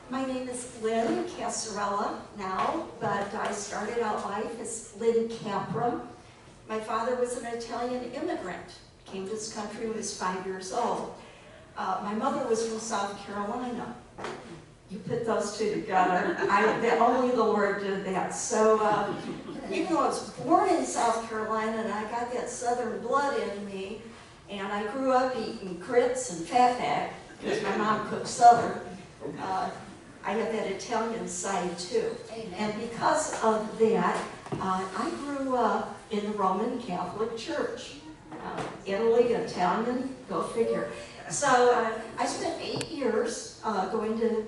My name is Lynne Casarella now, but I started out life as Lynne Capra. My father was an Italian immigrant, came to this country when he was 5 years old. My mother was from South Carolina. You put those two together, only the Lord did that. So even though I was born in South Carolina and I got that Southern blood in me, and I grew up eating grits and fatback, because my mom cooked Southern, I have that Italian side too. Amen. And because of that, I grew up in the Roman Catholic Church. Italy, Italian, go figure. So I spent 8 years going to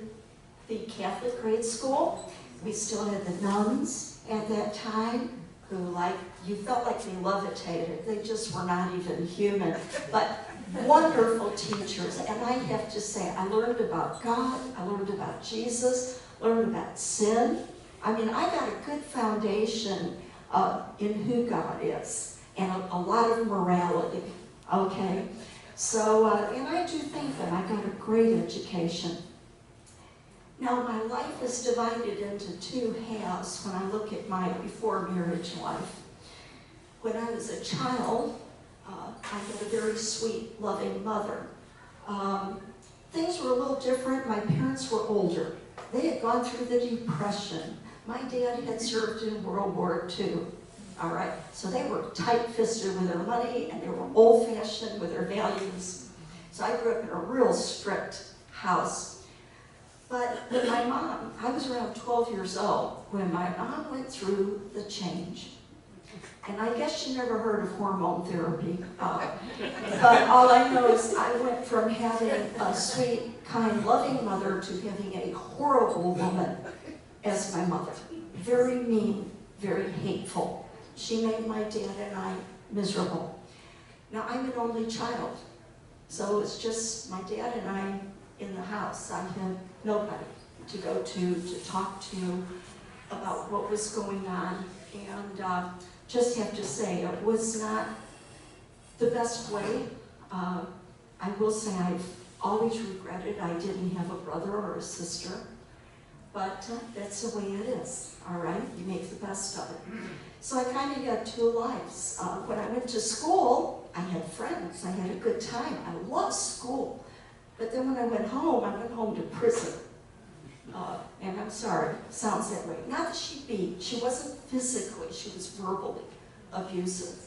the Catholic grade school. We still had the nuns at that time who, you felt like they levitated. They just were not even human, but wonderful teachers. And I have to say, I learned about God, I learned about Jesus, learned about sin. I mean, I got a good foundation in who God is, and a lot of morality, okay? So, and I do think that I got a great education. Now, my life is divided into two halves when I look at my before marriage life. When I was a child, I had a very sweet, loving mother. Things were a little different. My parents were older. They had gone through the Depression. My dad had served in World War II. All right, so they were tight-fisted with their money, and they were old-fashioned with their values. So I grew up in a real strict house. But with my mom, I was around 12 years old when my mom went through the change. And I guess she never heard of hormone therapy. But all I know is I went from having a sweet, kind, loving mother to having a horrible woman as my mother. Very mean, very hateful. She made my dad and I miserable. Now, I'm an only child, so it's just my dad and I in the house. I had nobody to go to talk to about what was going on, and just have to say, it was not the best way. I will say I've always regretted I didn't have a brother or a sister, but that's the way it is, all right? You make the best of it. So I kind of got two lives. When I went to school, I had friends. I had a good time. I loved school. But then when I went home to prison. And I'm sorry, sounds that way. Not that she beat. She wasn't physically. She was verbally abusive.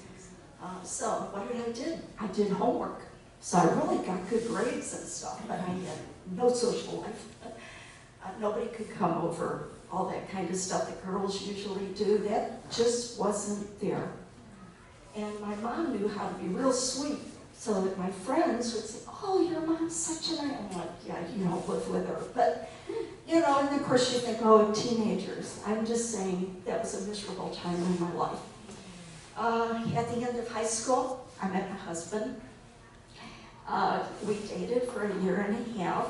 So what did I do? I did homework. So I really got good grades and stuff, but I had no social life. Nobody could come over. All that kind of stuff that girls usually do, that just wasn't there. And my mom knew how to be real sweet, so that my friends would say, oh, your mom's such a nice, I'm like, yeah, you don't live with her. But, you know, and of course you think, oh, teenagers. I'm just saying that was a miserable time in my life. At the end of high school, I met my husband. We dated for a year and a half.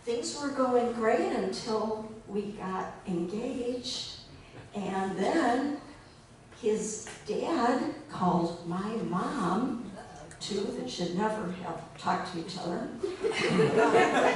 Things were going great until we got engaged, and then his dad called my mom, two that should never have talked to each other,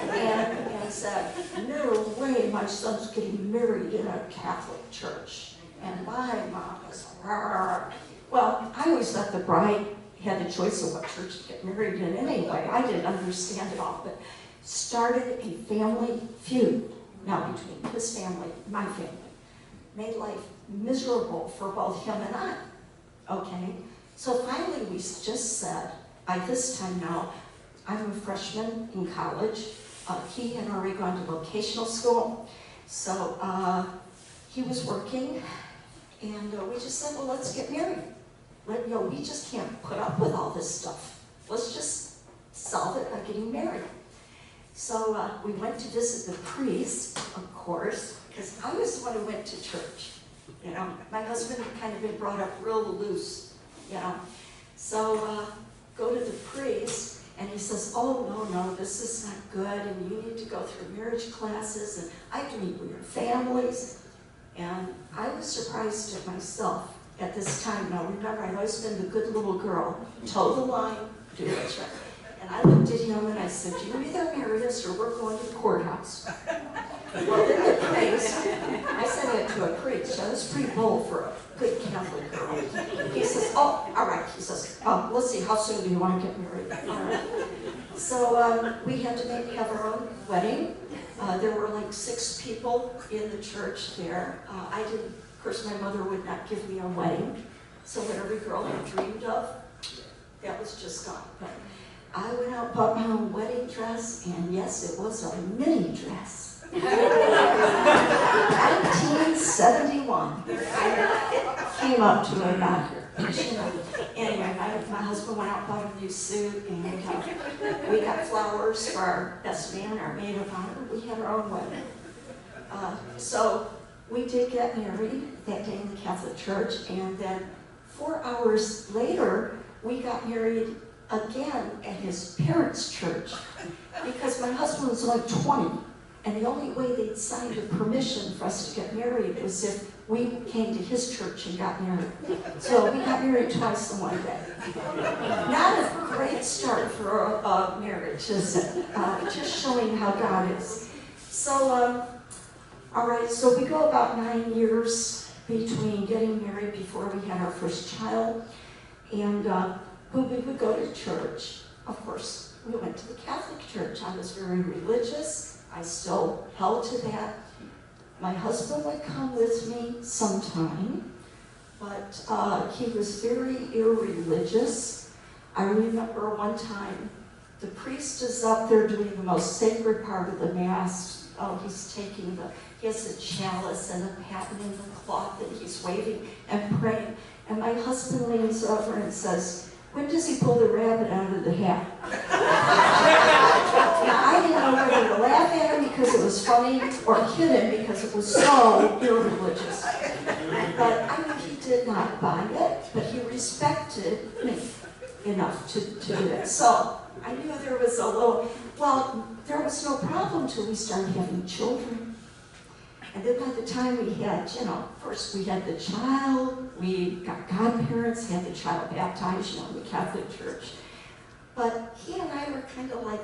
and said, no way my son's getting married in a Catholic church. And my mom was, rawr. Well, I always thought the bride had the choice of what church to get married in anyway. I didn't understand it all, but started a family feud. Now, between his family and my family, made life miserable for both him and I, okay? So finally we just said, by this time now, I'm a freshman in college. He had already gone to vocational school, so he was working, and we just said, well, let's get married. We just can't put up with all this stuff. Let's just solve it by getting married. So we went to visit the priest, of course, because I was the one who went to church. You know, my husband had kind of been brought up real loose, you know. So go to the priest, and he says, oh, no, this is not good, and you need to go through marriage classes, and I have to meet with your families. And I was surprised at myself at this time. Now, remember, I've always been the good little girl, toe the line, do what's right. And I looked at him and I said, you either marry us or we're going to the courthouse. Well, then the priest, I said it to a priest, so that's pretty bold for a good Catholic girl. He says, oh, all right, he says, let's see, how soon do you want to get married? All right. So we had to have our own wedding. There were like 6 people in the church there. I didn't, of course, my mother would not give me a wedding. So what every girl had dreamed of, that was just gone. But I went out, bought my own wedding dress, and yes, it was a mini dress. 1971. Came up to it about here. Anyway, my husband went out and bought a new suit, and we got flowers for our best man, our maid of honor. We had our own wedding. So we did get married that day in the Catholic Church, and then 4 hours later, we got married again at his parents' church, because my husband was only 20, and the only way they'd signed a permission for us to get married was if we came to his church and got married. So we got married twice in one day. Not a great start for a marriage, is it? Just showing how God is. So, all right, so we go about 9 years between getting married before we had our first child, and when we would go to church, of course, we went to the Catholic Church. I was very religious. I still held to that. My husband would come with me sometime, but he was very irreligious. I remember one time, the priest is up there doing the most sacred part of the Mass. Oh, he has a chalice and a paten in the cloth that he's waving and praying. And my husband leans over and says, when does he pull the rabbit out of the hat? Now, I didn't know whether to laugh at him because it was funny or hit him because it was so irreligious. But I mean, he did not buy it, but he respected me enough to do it. So I knew there was there was no problem till we started having children. And then by the time we had, first we had the child, we got godparents, had the child baptized, in the Catholic Church. But he and I were kind of like,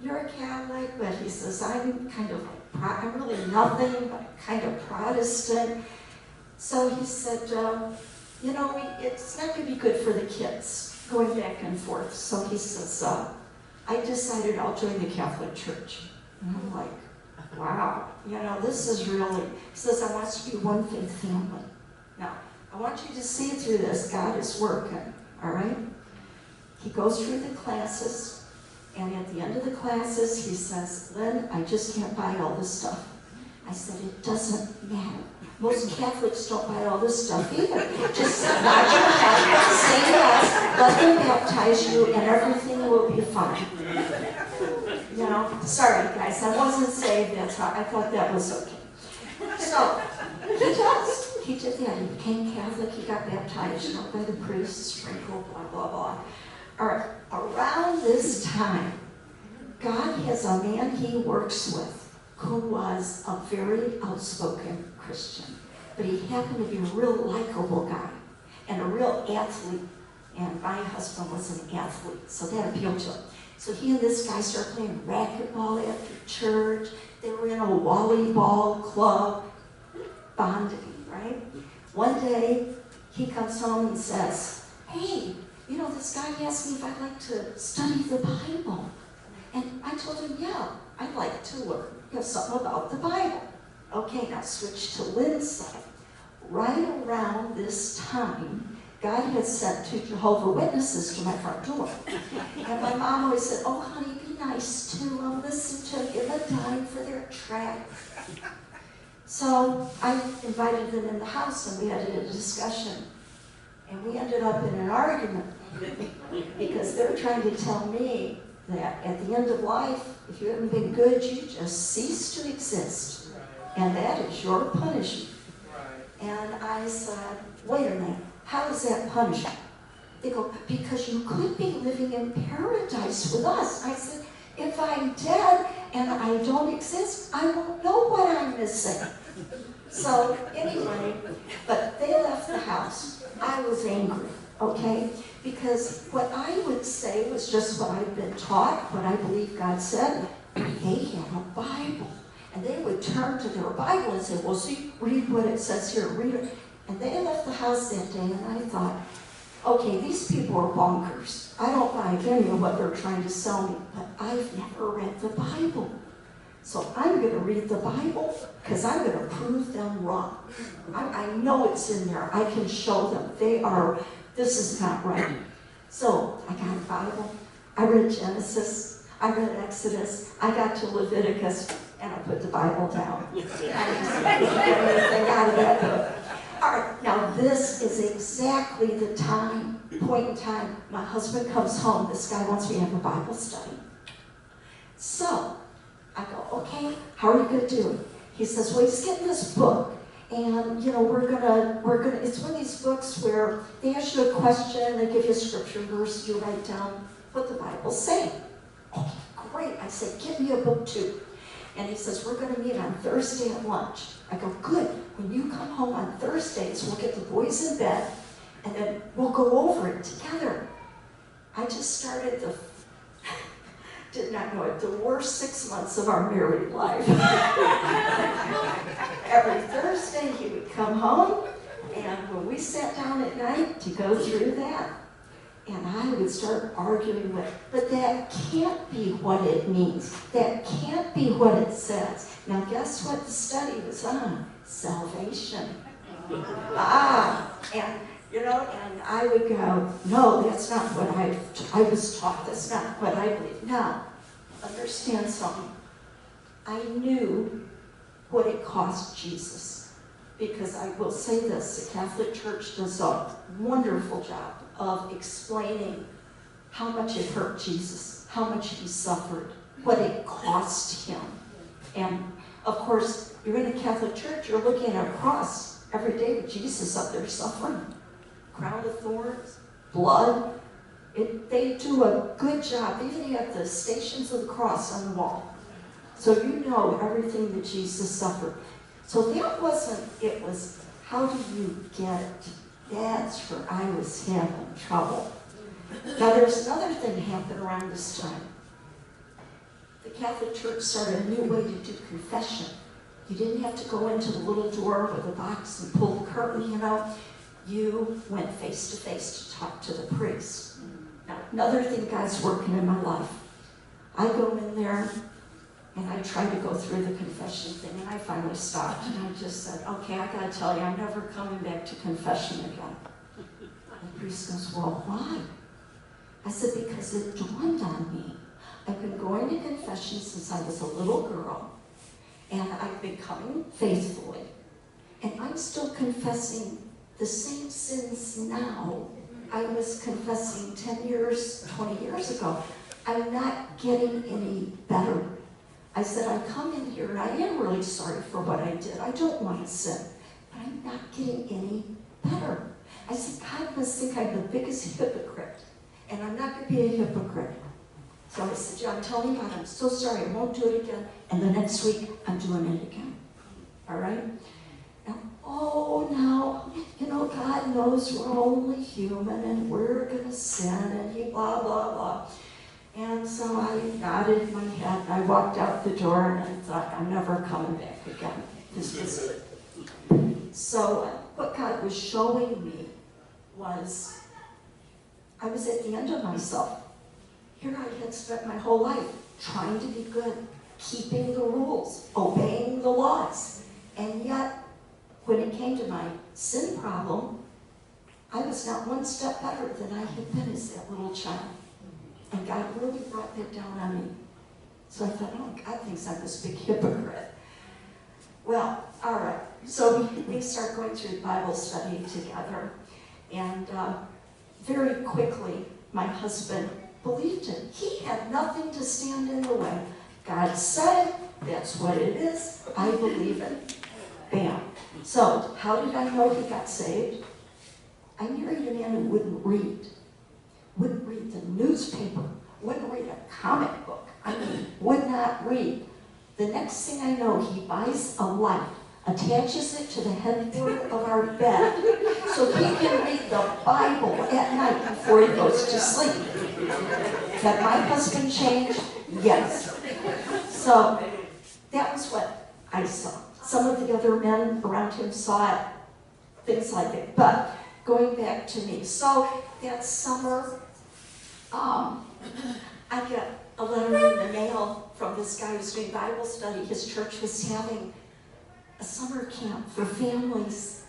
you're a Catholic, but he says, I'm really nothing, but kind of Protestant. So he said, it's not going to be good for the kids, going back and forth. So he says, I decided I'll join the Catholic Church. And I'm like, wow, this is really, he says, I want us to be one faith family. Now, I want you to see through this, God is working, all right? He goes through the classes, and at the end of the classes, he says, Lynn, I just can't buy all this stuff. I said, it doesn't matter. Most Catholics don't buy all this stuff either. Just nod your head, say yes, let them baptize you, and everything will be fine. Sorry guys, I wasn't saved, I thought that was okay. So, he did that, he became Catholic, he got baptized, by the priest, sprinkled, blah, blah, blah. All right, around this time, God has a man he works with who was a very outspoken Christian, but he happened to be a real likable guy and a real athlete, and my husband was an athlete, so that appealed to him. So he and this guy started playing racquetball after church. They were in a volleyball club, bonding, right? One day, he comes home and says, hey, this guy asked me if I'd like to study the Bible. And I told him, yeah, I'd like to learn something about the Bible. Okay, now switch to Lynne's side. Right around this time, God had sent 2 Jehovah's Witnesses to my front door. And my mom always said, oh, honey, be nice to them, listen to them, give them a dime for their track. So I invited them in the house, and we had a discussion. And we ended up in an argument because they're trying to tell me that at the end of life, if you haven't been good, you just cease to exist. And that is your punishment. And I said, wait a minute. How is that punishment? They go, because you could be living in paradise with us. I said, if I'm dead and I don't exist, I won't know what I'm missing. So anyway, but they left the house. I was angry, okay? Because what I would say was just what I'd been taught, what I believe God said. They had a Bible. would turn to their Bible and say, well, see, read what it says here, read it. And they left the house that day, and I thought, okay, these people are bonkers. I don't buy any of what they're trying to sell me, but I've never read the Bible. So I'm going to read the Bible because I'm going to prove them wrong. I know it's in there. I can show them. This is not right. So I got a Bible. I read Genesis. I read Exodus. I got to Leviticus, and I put the Bible down. I just didn't get anything out of that book. All right, now this is exactly the point in time my husband comes home. This guy wants me to have a Bible study. So I go, okay, how are you going to do it? He says, well, he's getting this book, and we're gonna. It's one of these books where they ask you a question, they give you a scripture verse, you write down what the Bible's saying. Okay, great. I said, give me a book too. And he says, we're going to meet on Thursday at lunch. I go, good. When you come home on Thursdays, we'll get the boys in bed, and then we'll go over it together. I just started did not know it, the worst 6 months of our married life. Every Thursday, he would come home, and when we sat down at night to go through that, and I would start arguing with, but that can't be what it means. That can't be what it says. Now, guess what the study was on? Salvation. And I would go, no, that's not what I was taught. That's not what I believe. Now, understand something. I knew what it cost Jesus. Because I will say this, the Catholic Church does a wonderful job of explaining how much it hurt Jesus, how much he suffered, what it cost him. And of course, you're in a Catholic church, you're looking at a cross every day with Jesus up there suffering. Crown of thorns, blood. They do a good job. They even have the Stations of the Cross on the wall. So you know everything that Jesus suffered. So that wasn't, it was, how do you get it? That's where I was having trouble. Now there's another thing happened around this time. The Catholic Church started a new way to do confession. You didn't have to go into the little door with a box and pull the curtain, You went face to face to talk to the priest. Now, another thing God's working in my life. I go in there and I tried to go through the confession thing, and I finally stopped, and I just said, okay, I gotta tell you, I'm never coming back to confession again. And the priest goes, well, why? I said, because it dawned on me. I've been going to confession since I was a little girl, and I've been coming faithfully, and I'm still confessing the same sins now I was confessing 10 years, 20 years ago. I'm not getting any better. I said, I come in here and I am really sorry for what I did. I don't want to sin, but I'm not getting any better. I said, God must think I'm the biggest hypocrite, and I'm not going to be a hypocrite. So I said, John, tell me God, I'm so sorry, I won't do it again. And the next week, I'm doing it again. All right? Now, God knows we're only human and we're going to sin, and he blah, blah, blah. And so I nodded my head, and I walked out the door, and I thought, I'm never coming back again. This was it. So what God was showing me was, I was at the end of myself. Here I had spent my whole life trying to be good, keeping the rules, obeying the laws. And yet, when it came to my sin problem, I was not one step better than I had been as that little child. And God really brought that down on me. So I thought, oh, God thinks I'm this big hypocrite. Well, all right. So we start going through Bible study together. And very quickly, my husband believed it. He had nothing to stand in the way. God said it. That's what it is. I believe it. Bam. So, how did I know he got saved? I married a man who wouldn't read the newspaper, wouldn't read a comic book. Would not read. The next thing I know, he buys a light, attaches it to the headboard of our bed so he can read the Bible at night before he goes to sleep. Had my husband changed? Yes. So that was what I saw. Some of the other men around him saw it, things like that. But going back to me, so that summer, I get a letter in the mail from this guy who's doing Bible study. His church was having a summer camp for families.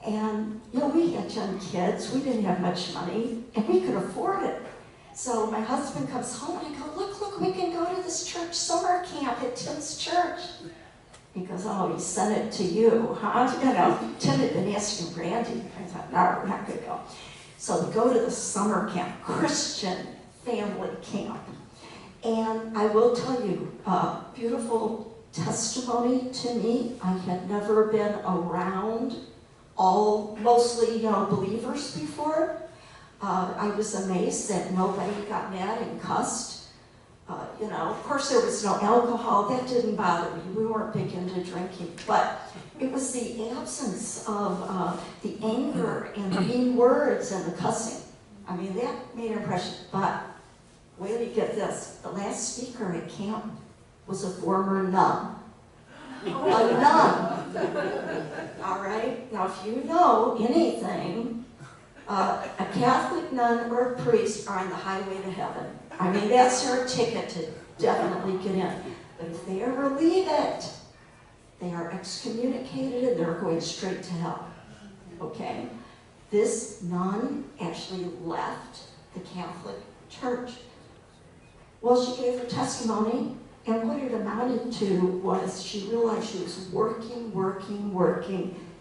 And, we had young kids. We didn't have much money, and we could afford it. So my husband comes home, and I go, look, we can go to this church summer camp at Tim's church. He goes, oh, he sent it to you, huh? Tim had been asking Randy. I thought, no, we're not going to go. So we go to the summer camp, Christian family camp. And I will tell you, beautiful testimony to me. I had never been around mostly believers before. I was amazed that nobody got mad and cussed. Of course there was no alcohol. That didn't bother me. We weren't big into drinking. But it was the absence of the anger and the mean words and the cussing. I mean, that made an impression. But wait till you get this. The last speaker at camp was a former nun. A nun. All right? Now, if you know anything, a Catholic nun or a priest are on the highway to heaven. I mean, that's their ticket to definitely get in. But if they ever leave it, they are excommunicated and they're going straight to hell. Okay? This nun actually left the Catholic Church. Well, she gave her testimony, and what it amounted to was she realized she was working,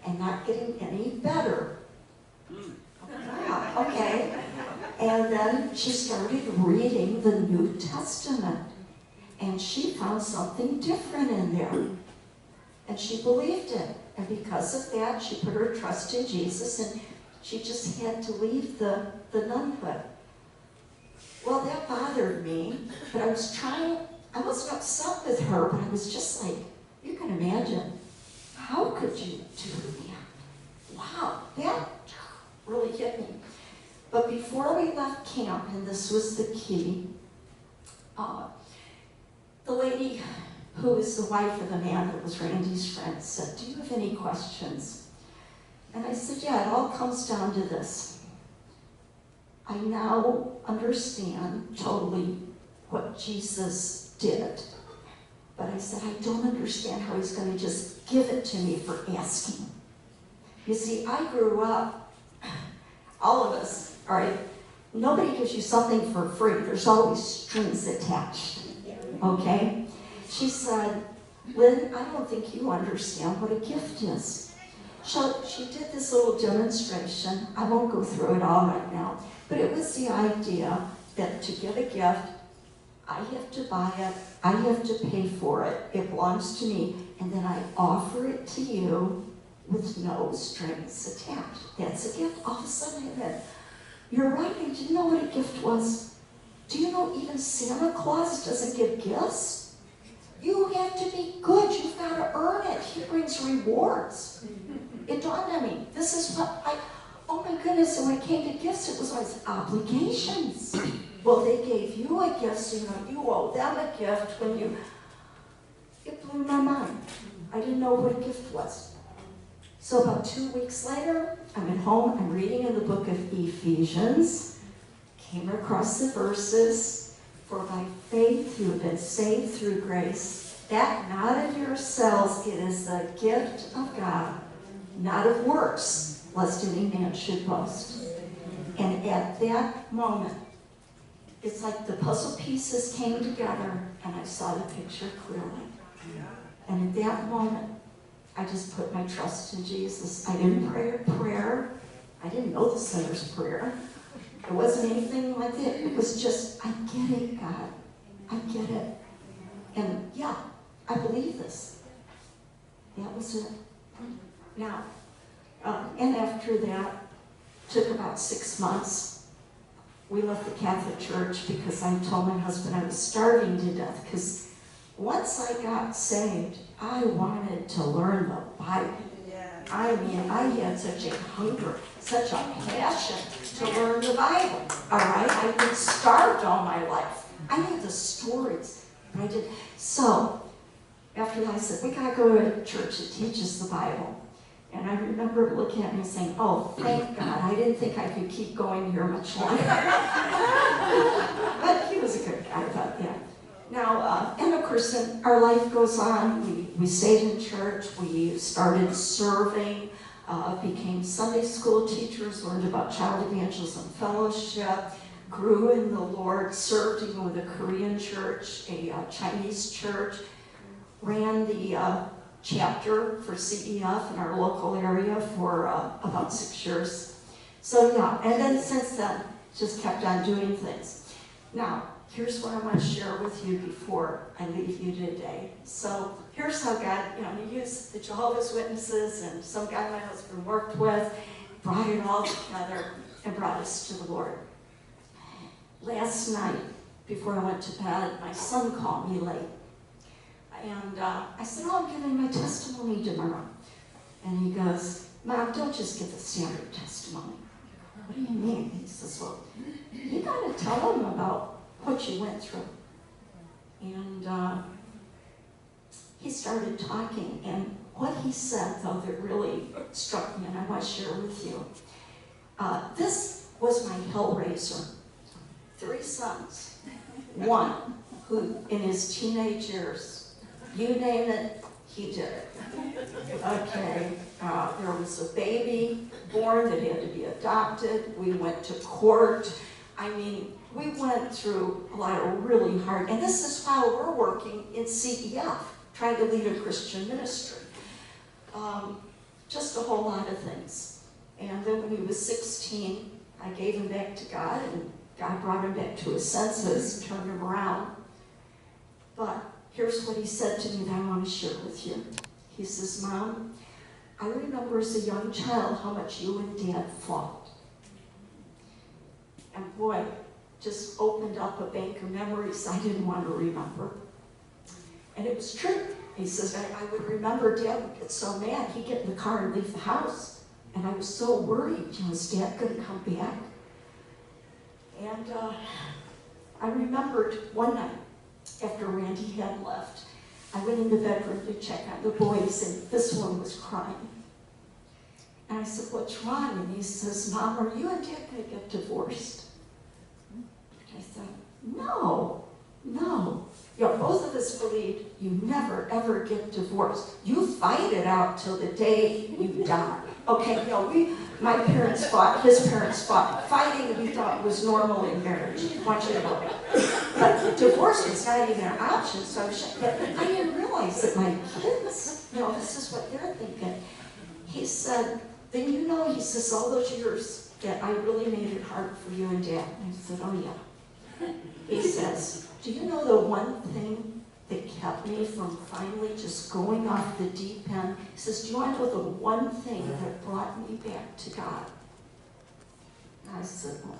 and not getting any better. Yeah, okay. And then she started reading the New Testament, and she found something different in there. And she believed it. And because of that, she put her trust in Jesus, and she just had to leave the nunhood. Well, that bothered me, but I wasn't upset with her, but I was just like, you can imagine, how could you do that? Wow, that really hit me. But before we left camp, and this was the key, the lady who was the wife of the man that was Randy's friend said, do you have any questions? And I said, yeah, it all comes down to this. I now understand totally what Jesus did. But I said, I don't understand how he's going to just give it to me for asking. You see, I grew up, all of us, all right, nobody gives you something for free. There's always strings attached, okay? She said, Lynn, I don't think you understand what a gift is. She did this little demonstration. I won't go through it all right now, but it was the idea that to give a gift, I have to buy it, I have to pay for it, it belongs to me, and then I offer it to you with no strings attached. That's a gift. All of a sudden I read, you're right, I didn't know what a gift was. Do you know even Santa Claus doesn't give gifts? You have to be good, you've got to earn it. He brings rewards. It dawned on me, this is what oh my goodness, and when it came to gifts, it was always obligations. Well, they gave you a gift, so you owe them a gift when you... It blew my mind. I didn't know what a gift was. So about 2 weeks later, I'm at home, I'm reading in the book of Ephesians, came across the verses, for by faith you have been saved through grace, that not of yourselves, it is the gift of God, not of works, lest any man should boast. And at that moment, it's like the puzzle pieces came together and I saw the picture clearly. And at that moment, I just put my trust in Jesus. I didn't pray a prayer. I didn't know the sinner's prayer. It wasn't anything like that. It was just, I get it, God. I get it. And yeah, I believe this. That was it. Now, and after that, took about 6 months. We left the Catholic Church because I told my husband I was starving to death, because once I got saved, I wanted to learn the Bible. I mean, I had such a hunger, such a passion to learn the Bible. All right? I've been starved all my life. I knew the stories. I did. So, after I said, we gotta go to a church that teaches the Bible. And I remember looking at me saying, oh, thank God, I didn't think I could keep going here much longer. But he was a good guy about that. Now, and of course, then our life goes on. We stayed in church, we started serving, became Sunday school teachers, learned about child evangelism fellowship, grew in the Lord, served even with a Korean church, a Chinese church, ran the chapter for CEF in our local area for about 6 years. So yeah, and then since then, just kept on doing things. Now, here's what I want to share with you before I leave you today. So here's how God, he used the Jehovah's Witnesses and some guy my husband worked with, brought it all together and brought us to the Lord. Last night, before I went to bed, my son called me late. And I said, oh, I'm giving my testimony tomorrow. And he goes, Mom, don't just give the standard testimony. What do you mean? He says, well, you got to tell them about what you went through. And he started talking, and what he said, though, that really struck me, and I want to share with you. This was my hellraiser. 3 sons. One who, in his teenage years, you name it, he did it. Okay, there was a baby born that had to be adopted. We went to court. I mean, we went through a lot of really hard, and this is while we're working in CEF, trying to lead a Christian ministry. Just a whole lot of things. And then when he was 16, I gave him back to God, and God brought him back to his senses, turned him around. But here's what he said to me that I want to share with you. He says, Mom, I remember as a young child how much you and Dad fought. And boy, just opened up a bank of memories I didn't want to remember. And it was true. He says, I would remember Dad would get so mad, he'd get in the car and leave the house. And I was so worried, is Dad going to come back? And I remembered one night, after Randy had left, I went in the bedroom to check on the boys, and this one was crying. And I said, what's wrong? And he says, Mom, are you and Dad going to get divorced? And I said, no. Both of us believed you never, ever get divorced. You fight it out till the day you die. Okay, my parents fought, his parents fought. Fighting, we thought, was normal in marriage. Want you to know. But divorce was not even an option, so I didn't realize that my kids, this is what they're thinking. He said, then he says, all those years that I really made it hard for you and Dad. And I said, oh yeah. He says, do you know the one thing that kept me from finally just going off the deep end? He says, do you want to know the one thing that brought me back to God? And I said, well,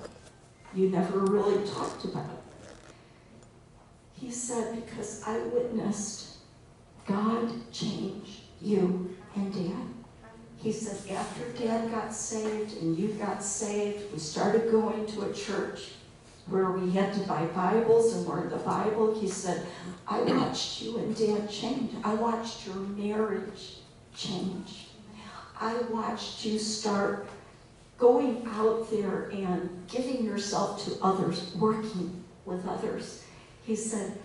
you never really talked about it. He said, because I witnessed God change you and Dad. He said, after Dad got saved and you got saved, we started going to a church where we had to buy Bibles and learn the Bible. He said, I watched you and Dad change. I watched your marriage change. I watched you start going out there and giving yourself to others, working with others. He said,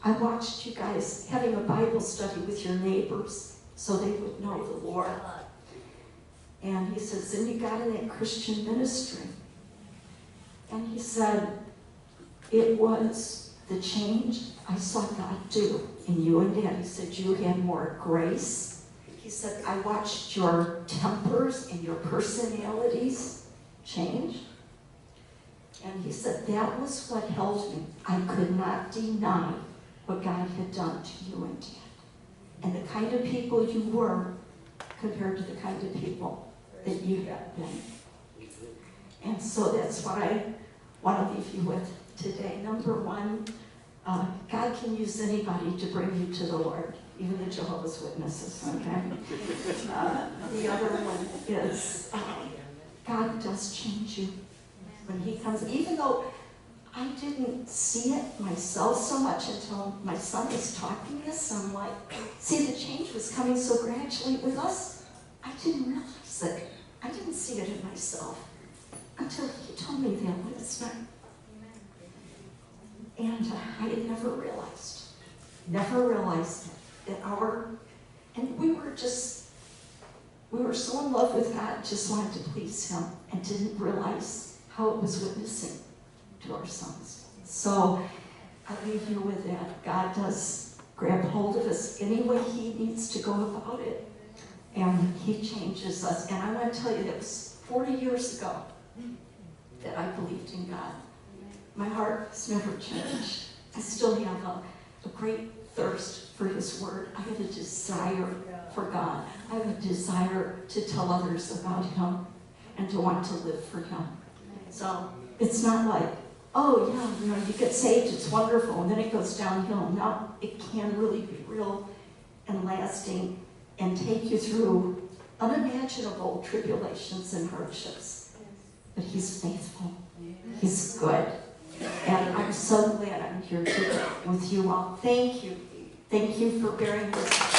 I watched you guys having a Bible study with your neighbors so they would know the Lord. And he says, then you got in that Christian ministry. And he said, it was the change I saw God do in you and Dad. He said, you had more grace. He said, I watched your tempers and your personalities change. And he said, that was what held me. I could not deny what God had done to you and Dad. And the kind of people you were compared to the kind of people that you have been. And so that's what I want to leave you with today. Number one, God can use anybody to bring you to the Lord, even the Jehovah's Witnesses, okay? The other one is God does change you when he comes, even though I didn't see it myself so much until my son was talking this. I'm like, see, was coming so gradually with us, I didn't realize it. I didn't see it in myself until he told me that last night. And I had never realized that and we were so in love with God, just wanted to please him, and didn't realize how it was witnessing to our sons. So I leave you with that. God does grab hold of us any way he needs to go about it, and he changes us. And I want to tell you, that was 40 years ago that I believed in God. My heart has never changed. I still have a great thirst for his word. I have a desire for God. I have a desire to tell others about him and to want to live for him. So it's not like, oh yeah, you get saved, it's wonderful, and then it goes downhill. No, it can really be real and lasting and take you through unimaginable tribulations and hardships. But he's faithful. He's good. And I'm so glad I'm here today with you all. Thank you. Thank you for bearing this.